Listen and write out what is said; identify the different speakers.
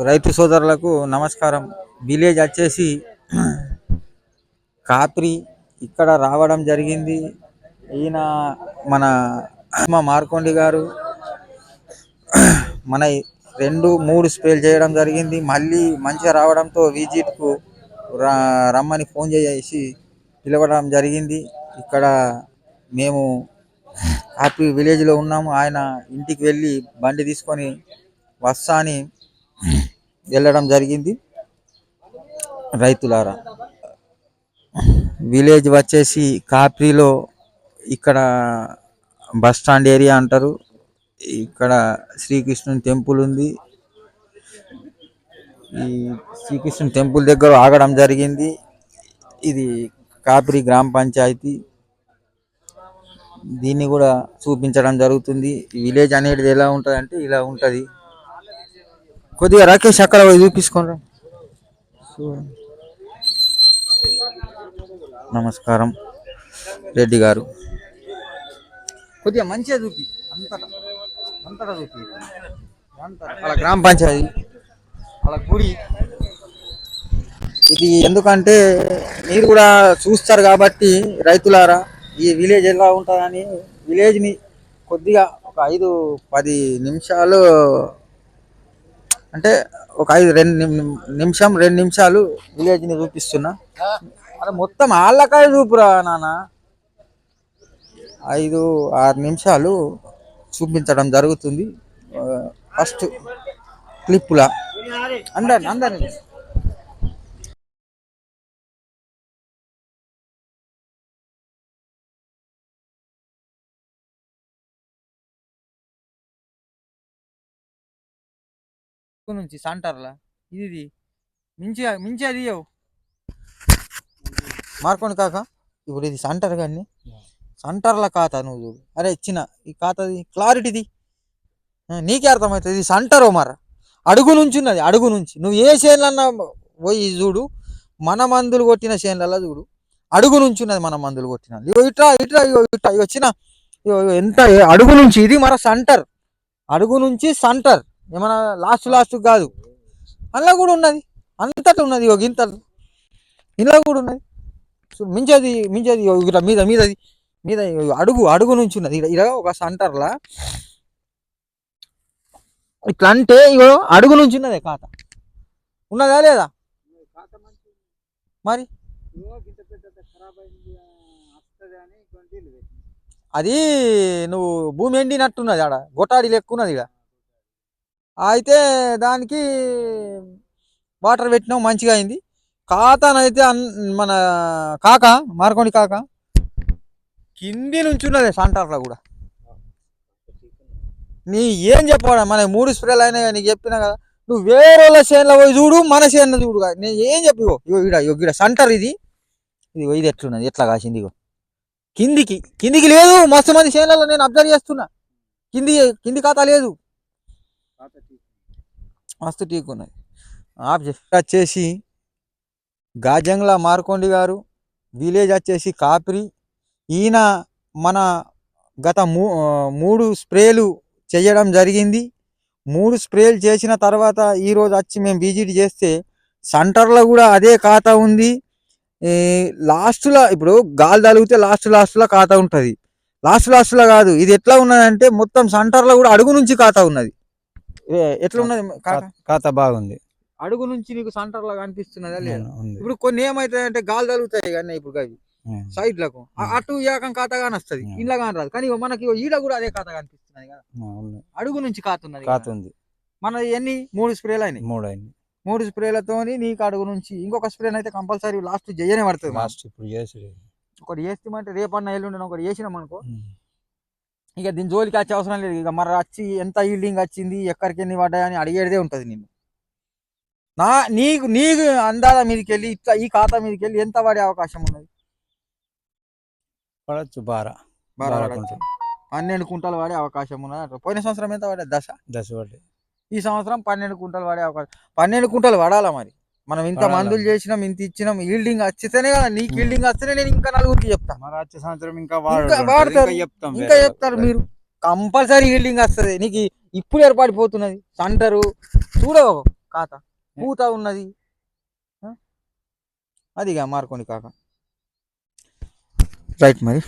Speaker 1: రైతు సోదరులకు నమస్కారం. విలేజ్ వచ్చేసి కాప్రి. ఇక్కడ రావడం జరిగింది. ఈయన మన మార్కొండి గారు మన 2-3 స్ప్రేలు చేయడం జరిగింది. మళ్ళీ మంచిగా రావడంతో విజిట్కు రమ్మని ఫోన్ చేసి పిలవడం జరిగింది. ఇక్కడ మేము కాప్రి విలేజ్లో ఉన్నాము. ఆయన ఇంటికి వెళ్ళి బండి తీసుకొని వస్తా అని వెళ్ళడం జరిగింది. రైతులారా, విలేజ్ వచ్చేసి కాప్రిలో ఇక్కడ బస్ స్టాండ్ ఏరియా అంటారు. ఇక్కడ శ్రీకృష్ణుని టెంపుల్ ఉంది. ఈ శ్రీకృష్ణుని టెంపుల్ దగ్గర ఆగడం జరిగింది. ఇది కాప్రి గ్రామ పంచాయతీ. దీన్ని కూడా చూపించడం జరుగుతుంది. విలేజ్ అనేది ఎలా ఉంటుంది అంటే ఇలా ఉంటుంది. కొద్దిగా రాకేష్ అక్కడ చూపించుకోండి. నమస్కారం రెడ్డి గారు, కొద్దిగా మంచిగా చూపి అంతటా చూపి అలా గ్రామ పంచాయతీ అలా గుడి. ఇది ఎందుకంటే మీరు కూడా చూస్తారు కాబట్టి రైతులారా, ఈ విలేజ్ ఎలా ఉంటుందని విలేజ్ని కొద్దిగా ఒక 5-10 నిమిషాలు అంటే ఒక 2 నిమిషాలు విలేజ్ని చూపిస్తున్నా. అలా మొత్తం ఆళ్ళకాయ చూపురా నాన్న. 5-6 నిమిషాలు చూపించడం జరుగుతుంది. ఫస్ట్ క్లిప్పులా అందరినీ నుంచి సెంటర్లా ఇది మించి అది మార్కోండి కాక. ఇప్పుడు ఇది సెంటర్ కానీ సెంటర్ల ఖాతా నువ్వు చూడు. అరే ఇచ్చిన ఈ ఖాతాది క్లారిటీది నీకే అర్థమవుతుంది. ఇది సెంటర్ మర అడుగు నుంచి ఉన్నది. అడుగు నుంచి నువ్వు ఏ చేనులన్నా పోయి చూడు, మన మందులు కొట్టిన చేనులలో చూడు, అడుగు నుంచి ఉన్నది మన మందులు కొట్టిన. ఇట్లా వచ్చిన ఎంత అడుగు నుంచి. ఇది మన సెంటర్, అడుగు నుంచి సెంటర్. ఏమన్నా లాస్ట్ కాదు. అందులో కూడా ఉన్నది, అంతటా ఉన్నది. ఇంత ఇంట్లో కూడా ఉన్నది. మించేది ఇట్లా మీద అడుగు నుంచి ఉన్నది. ఇలా ఒక సెంటర్లా ఇట్లా అంటే అడుగు నుంచి ఉన్నదే ఖాతా. ఉన్నదా లేదా మరి? అది నువ్వు భూమి ఎండినట్టున్నది. ఆడ గొటాడి లెక్కున్నది. ఇక అయితే దానికి వాటర్ పెట్టినాం, మంచిగా అయింది. ఖాతానైతే మన కాక మార్కోండి కాక కింది నుంచి ఉన్నది సెంటర్లో కూడా. నీ ఏం చెప్పాడా? మన 3 స్ప్రేలు అయినా నీకు చెప్పినా కదా. నువ్వు వేరే వాళ్ళ చేనులో పోయి చూడు, మన చేనులో చూడు. నేను ఏం చెప్పి ఇగో సెంటర్ ఇది ఎట్లున్నది, ఎట్లా కాసింది. కిందికి లేదు. మస్తు మంది చేనులలో నేను అబ్జర్వ్ చేస్తున్నా. కింది ఖాతా లేదు, మస్తు టీక్ ఉన్నది. వచ్చేసి గాజంగ్ల మార్కొండి గారు, విలేజ్ వచ్చేసి కాప్రి. ఈయన మన గత 3 స్ప్రేలు చేయడం జరిగింది. 3 స్ప్రేలు చేసిన తర్వాత ఈరోజు వచ్చి మేము విజిట్ చేస్తే సెంటర్లో కూడా అదే ఖాతా ఉంది. లాస్ట్లో ఇప్పుడు గాలి తలిగితే లాస్ట్లో ఖాతా ఉంటుంది. లాస్ట్లో కాదు. ఇది ఎట్లా ఉన్నదంటే మొత్తం సెంటర్లో కూడా అడుగు నుంచి ఖాతా ఉన్నది. ఎట్లా ఉన్నది ఖాతా? బాగుంది. అడుగు నుంచి నీకు సెంటర్లో కనిపిస్తున్నదా లేదా? ఇప్పుడు కొన్ని ఏమైతాయంటే గాలి తలుగుతాయి కానీ ఇప్పుడు అవి సైడ్లకు అటు ఏకం ఖాతా కానీ వస్తుంది, ఇలా కానీ రాదు. కానీ మనకి ఈడ కూడా అదే ఖాతా కనిపిస్తున్నది కదా. అడుగు నుంచి ఖాతా ఉంది. మన ఎన్ని 3 స్ప్రేలు అయినాయి. 3 స్ప్రేలతోని నీకు అడుగు నుంచి. ఇంకొక స్ప్రే అయితే కంపల్సరీ లాస్ట్ చేయనే పడుతుంది. ఒకటి చేస్తామంటే రేపన్నా ఎల్లుండి ఒకటి చేసినాం అనుకో, ఇక దీని జోలికి వచ్చే అవసరం లేదు. ఇక మరి వచ్చి ఎంత ఈల్డింగ్ వచ్చింది, ఎక్కడికి ఎన్ని పడ్డాయని అడిగేదే ఉంటుంది నిన్ను. నీకు అందాల మీదకి వెళ్ళి ఇట్లా ఈ ఖాతా మీదకి వెళ్ళి ఎంత పడే అవకాశం ఉన్నది? పడచ్చు 12 కుంటలు పడే అవకాశం ఉన్నది. పోయిన సంవత్సరం ఎంత పడే? 10 పడ్డాయి. ఈ సంవత్సరం 12 కుంటలు పడే అవకాశం. 12 కుంటలు పడాలా మరి? మనం ఇంత మందులు చేసినాం, ఇంత ఇచ్చినాం. ఈల్డింగ్ వచ్చితేనే కదా. నీకు ఈల్డింగ్ వస్తేనే నేను ఇంకా 4గురికి చెప్తాను. మరి వచ్చే సంవత్సరం ఇంకా చెప్తారు మీరు. కంపల్సరీ ఈల్డింగ్ వస్తుంది నీకు. ఇప్పుడు ఏర్పడిపోతున్నది సెంటరు చూడవు. కాత పూత ఉన్నది. అదిగా మార్కోండి కాక. రైట్ మరి.